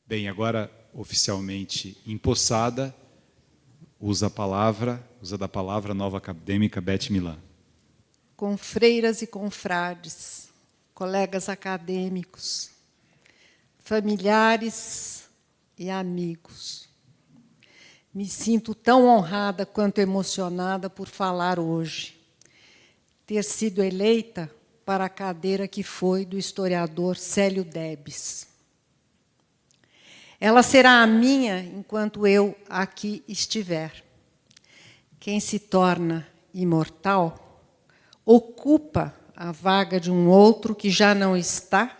Bem, agora oficialmente empossada, usa da palavra a nova acadêmica Beth Milan. Confreiras e confrades, colegas acadêmicos, familiares e amigos. Me sinto tão honrada quanto emocionada por falar hoje. Ter sido eleita para a cadeira que foi do historiador Célio Debs. Ela será a minha enquanto eu aqui estiver. Quem se torna imortal ocupa a vaga de um outro que já não está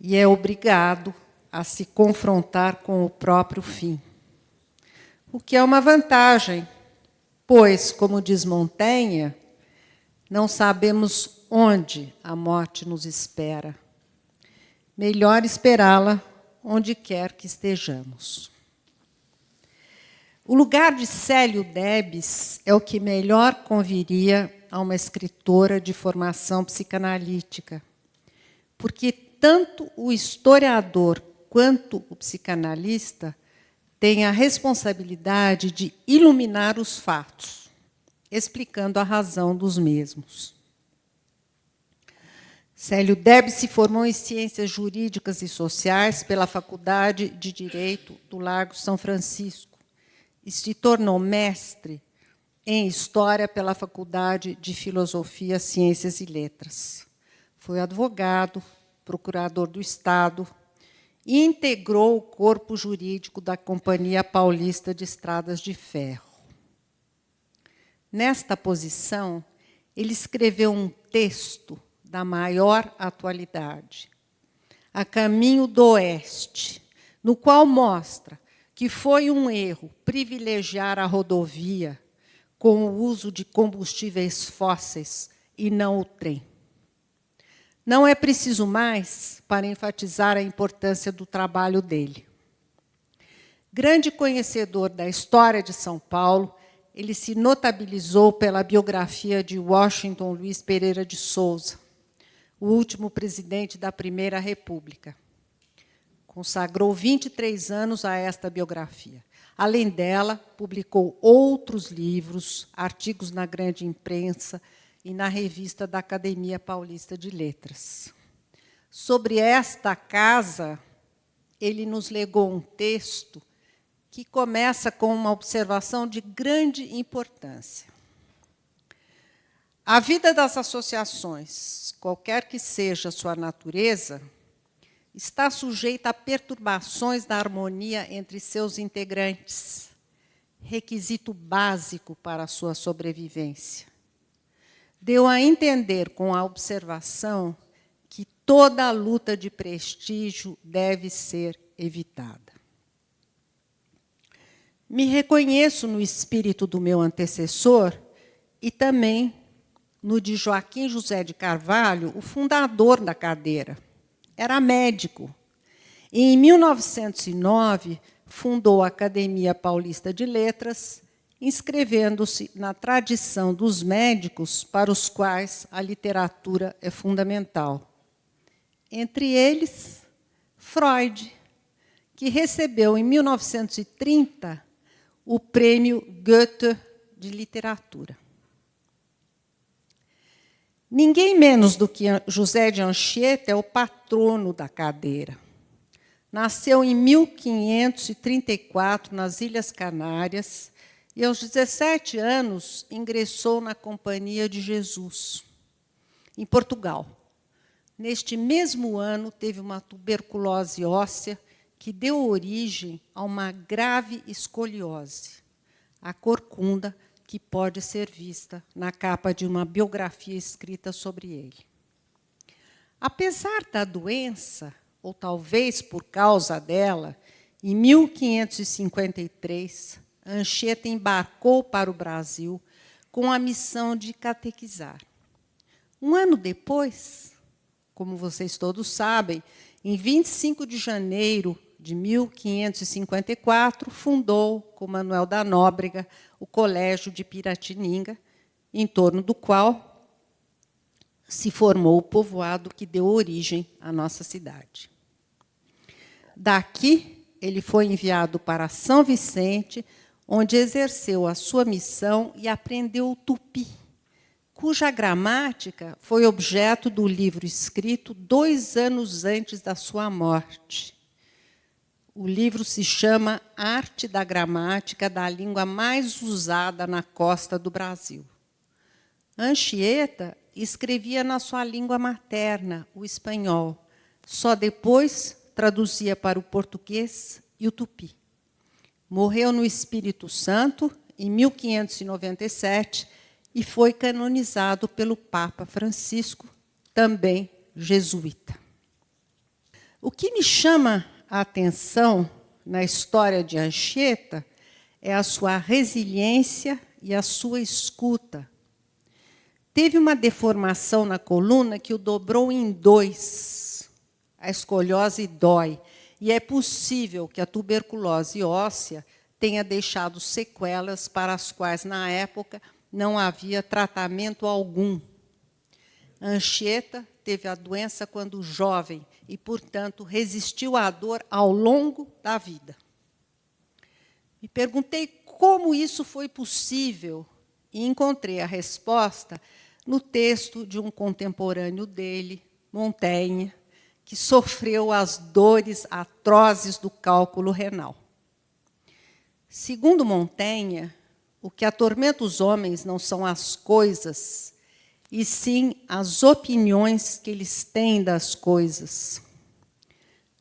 e é obrigado a se confrontar com o próprio fim. O que é uma vantagem, pois, como diz Montaigne, não sabemos onde a morte nos espera. Melhor esperá-la onde quer que estejamos. O lugar de Célio Debs é o que melhor conviria a uma escritora de formação psicanalítica, porque tanto o historiador quanto o psicanalista têm a responsabilidade de iluminar os fatos, explicando a razão dos mesmos. Célio Debs se formou em Ciências Jurídicas e Sociais pela Faculdade de Direito do Largo São Francisco e se tornou mestre em História pela Faculdade de Filosofia, Ciências e Letras. Foi advogado, procurador do Estado e integrou o corpo jurídico da Companhia Paulista de Estradas de Ferro. Nesta posição, ele escreveu um texto da maior atualidade, A Caminho do Oeste, no qual mostra que foi um erro privilegiar a rodovia com o uso de combustíveis fósseis e não o trem. Não é preciso mais para enfatizar a importância do trabalho dele. Grande conhecedor da história de São Paulo, ele se notabilizou pela biografia de Washington Luiz Pereira de Souza, o último presidente da Primeira República. Consagrou 23 anos a esta biografia. Além dela, publicou outros livros, artigos na grande imprensa e na revista da Academia Paulista de Letras. Sobre esta casa, ele nos legou um texto que começa com uma observação de grande importância. A vida das associações, qualquer que seja sua natureza, está sujeita a perturbações da harmonia entre seus integrantes, requisito básico para a sua sobrevivência. Deu a entender com a observação que toda a luta de prestígio deve ser evitada. Me reconheço no espírito do meu antecessor e também no de Joaquim José de Carvalho, o fundador da cadeira. Era médico. E, em 1909, fundou a Academia Paulista de Letras, inscrevendo-se na tradição dos médicos para os quais a literatura é fundamental. Entre eles, Freud, que recebeu, em 1930, o Prêmio Goethe de Literatura. Ninguém menos do que José de Anchieta é o patrono da cadeira. Nasceu em 1534, nas Ilhas Canárias, e, aos 17 anos, ingressou na Companhia de Jesus, em Portugal. Neste mesmo ano, teve uma tuberculose óssea que deu origem a uma grave escoliose, a corcunda, que pode ser vista na capa de uma biografia escrita sobre ele. Apesar da doença, ou talvez por causa dela, em 1553, Anchieta embarcou para o Brasil com a missão de catequizar. Um ano depois, como vocês todos sabem, em 25 de janeiro de 1554, fundou, com Manuel da Nóbrega, o Colégio de Piratininga, em torno do qual se formou o povoado que deu origem à nossa cidade. Daqui, ele foi enviado para São Vicente, onde exerceu a sua missão e aprendeu o tupi, cuja gramática foi objeto do livro escrito 2 anos antes da sua morte. O livro se chama Arte da Gramática da Língua Mais Usada na Costa do Brasil. Anchieta escrevia na sua língua materna, o espanhol. Só depois traduzia para o português e o tupi. Morreu no Espírito Santo, em 1597, e foi canonizado pelo Papa Francisco, também jesuíta. O que me chama a atenção na história de Anchieta é a sua resiliência e a sua escuta. Teve uma deformação na coluna que o dobrou em 2. A escoliose dói. E é possível que a tuberculose óssea tenha deixado sequelas para as quais, na época, não havia tratamento algum. Anchieta teve a doença quando jovem e, portanto, resistiu à dor ao longo da vida. Me perguntei como isso foi possível e encontrei a resposta no texto de um contemporâneo dele, Montaigne, que sofreu as dores atrozes do cálculo renal. Segundo Montaigne, o que atormenta os homens não são as coisas, e sim as opiniões que eles têm das coisas.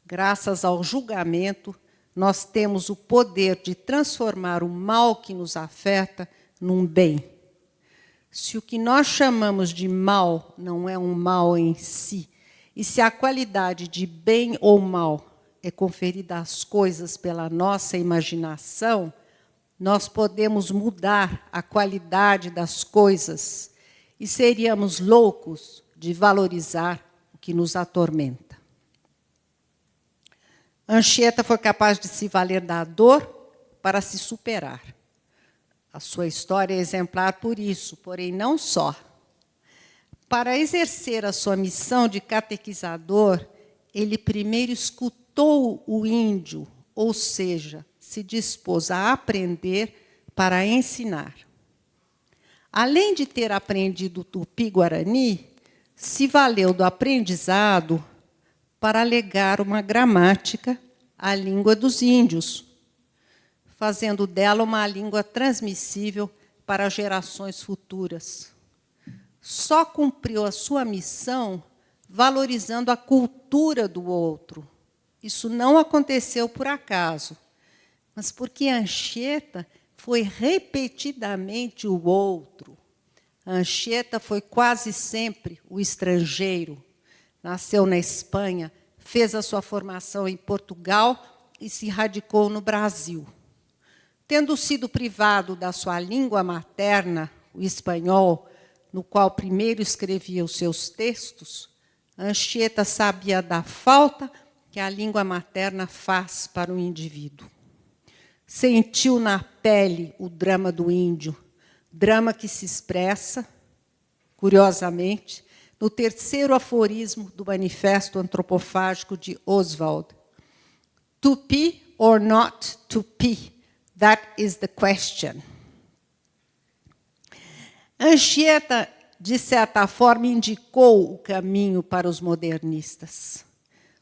Graças ao julgamento, nós temos o poder de transformar o mal que nos afeta num bem. Se o que nós chamamos de mal não é um mal em si, e se a qualidade de bem ou mal é conferida às coisas pela nossa imaginação, nós podemos mudar a qualidade das coisas e seríamos loucos de valorizar o que nos atormenta. Anchieta foi capaz de se valer da dor para se superar. A sua história é exemplar por isso, porém não só. Para exercer a sua missão de catequizador, ele primeiro escutou o índio, ou seja, se dispôs a aprender para ensinar. Além de ter aprendido o tupi-guarani, se valeu do aprendizado para legar uma gramática à língua dos índios, fazendo dela uma língua transmissível para gerações futuras. Só cumpriu a sua missão valorizando a cultura do outro. Isso não aconteceu por acaso, mas porque Anchieta foi repetidamente o outro. Anchieta foi quase sempre o estrangeiro. Nasceu na Espanha, fez a sua formação em Portugal e se radicou no Brasil. Tendo sido privado da sua língua materna, o espanhol, no qual primeiro escrevia os seus textos, Anchieta sabia da falta que a língua materna faz para o indivíduo. Sentiu na pele o drama do índio, drama que se expressa, curiosamente, no 3º aforismo do Manifesto Antropofágico de Oswald. Tupi or not tupi? That is the question. Anchieta, de certa forma, indicou o caminho para os modernistas.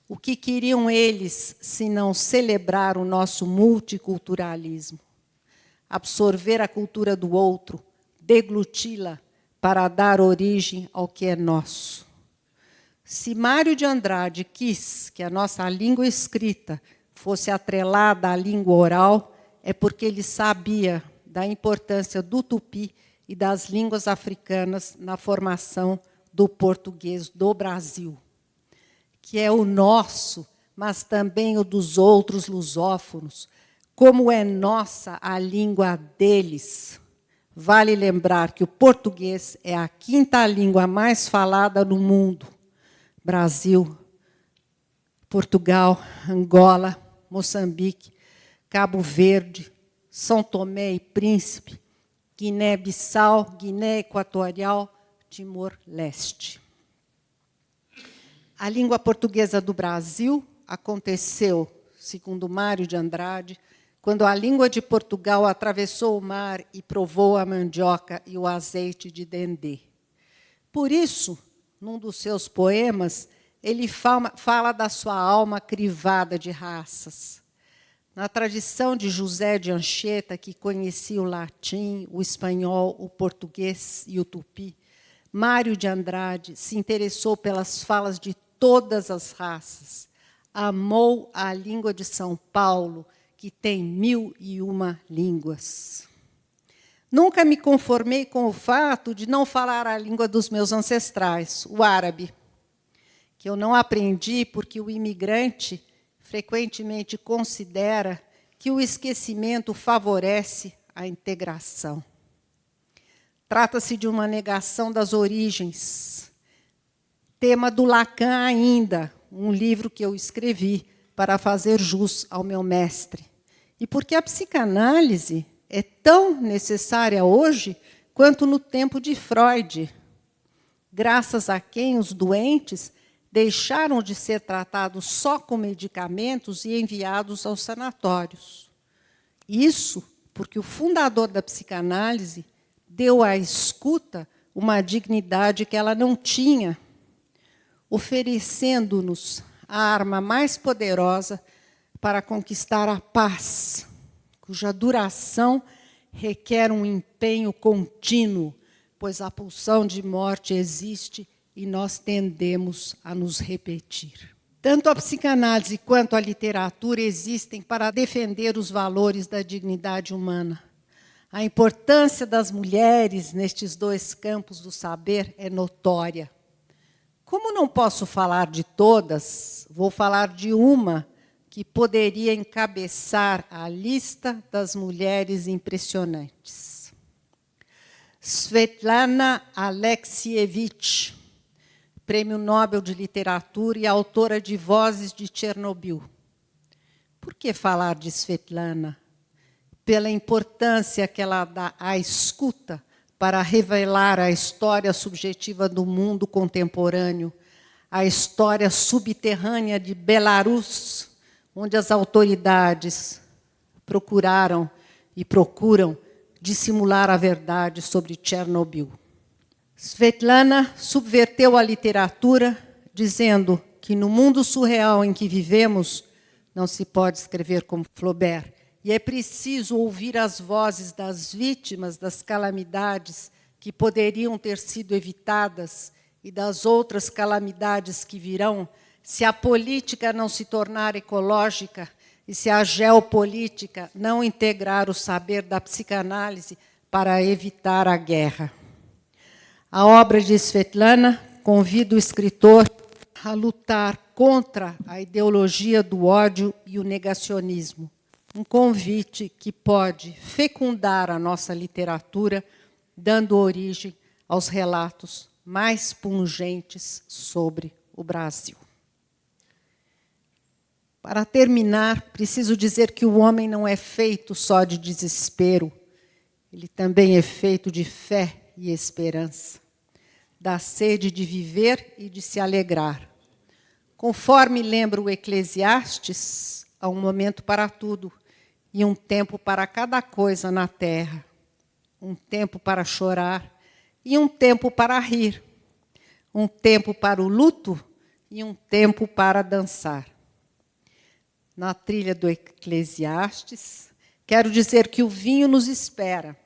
O que queriam eles, se não celebrar o nosso multiculturalismo? Absorver a cultura do outro, degluti-la para dar origem ao que é nosso. Se Mário de Andrade quis que a nossa língua escrita fosse atrelada à língua oral, é porque ele sabia da importância do tupi e das línguas africanas na formação do português do Brasil, que é o nosso, mas também o dos outros lusófonos, como é nossa a língua deles. Vale lembrar que o português é a 5ª língua mais falada no mundo. Brasil, Portugal, Angola, Moçambique, Cabo Verde, São Tomé e Príncipe, Guiné-Bissau, Guiné Equatorial, Timor-Leste. A língua portuguesa do Brasil aconteceu, segundo Mário de Andrade, quando a língua de Portugal atravessou o mar e provou a mandioca e o azeite de dendê. Por isso, num dos seus poemas, ele fala da sua alma crivada de raças. Na tradição de José de Anchieta, que conhecia o latim, o espanhol, o português e o tupi, Mário de Andrade se interessou pelas falas de todas as raças. Amou a língua de São Paulo, que tem 1001 línguas. Nunca me conformei com o fato de não falar a língua dos meus ancestrais, o árabe, que eu não aprendi porque o imigrante frequentemente considera que o esquecimento favorece a integração. Trata-se de uma negação das origens, tema do Lacan ainda, um livro que eu escrevi para fazer jus ao meu mestre. E porque a psicanálise é tão necessária hoje quanto no tempo de Freud, graças a quem os doentes deixaram de ser tratados só com medicamentos e enviados aos sanatórios. Isso porque o fundador da psicanálise deu à escuta uma dignidade que ela não tinha, oferecendo-nos a arma mais poderosa para conquistar a paz, cuja duração requer um empenho contínuo, pois a pulsão de morte existe e nós tendemos a nos repetir. Tanto a psicanálise quanto a literatura existem para defender os valores da dignidade humana. A importância das mulheres nestes dois campos do saber é notória. Como não posso falar de todas, vou falar de uma que poderia encabeçar a lista das mulheres impressionantes. Svetlana Alexievich, Prêmio Nobel de Literatura e autora de Vozes de Chernobyl. Por que falar de Svetlana? Pela importância que ela dá à escuta para revelar a história subjetiva do mundo contemporâneo, a história subterrânea de Belarus, onde as autoridades procuraram e procuram dissimular a verdade sobre Chernobyl. Svetlana subverteu a literatura, dizendo que no mundo surreal em que vivemos, não se pode escrever como Flaubert, e é preciso ouvir as vozes das vítimas das calamidades que poderiam ter sido evitadas e das outras calamidades que virão se a política não se tornar ecológica e se a geopolítica não integrar o saber da psicanálise para evitar a guerra. A obra de Svetlana convida o escritor a lutar contra a ideologia do ódio e o negacionismo. Um convite que pode fecundar a nossa literatura, dando origem aos relatos mais pungentes sobre o Brasil. Para terminar, preciso dizer que o homem não é feito só de desespero, ele também é feito de fé e esperança, da sede de viver e de se alegrar. Conforme lembra o Eclesiastes, há um momento para tudo e um tempo para cada coisa na terra, um tempo para chorar e um tempo para rir, um tempo para o luto e um tempo para dançar. Na trilha do Eclesiastes, quero dizer que o vinho nos espera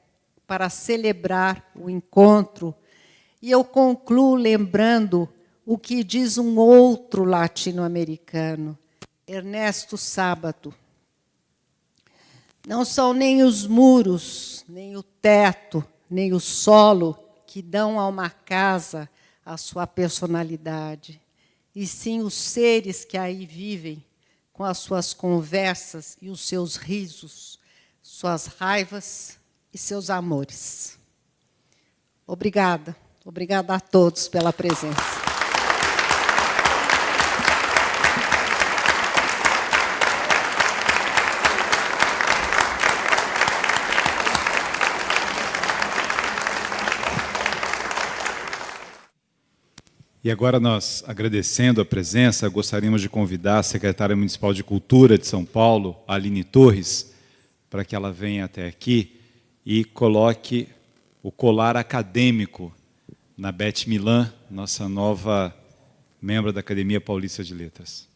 para celebrar o encontro, e eu concluo lembrando o que diz um outro latino-americano, Ernesto Sábato. Não são nem os muros, nem o teto, nem o solo que dão a uma casa a sua personalidade, e sim os seres que aí vivem, com as suas conversas e os seus risos, suas raivas e seus amores. Obrigada. Obrigada a todos pela presença. E agora nós, agradecendo a presença, gostaríamos de convidar a secretária municipal de Cultura de São Paulo, Aline Torres, para que ela venha até aqui e coloque o colar acadêmico na Beth Milan, nossa nova membro da Academia Paulista de Letras.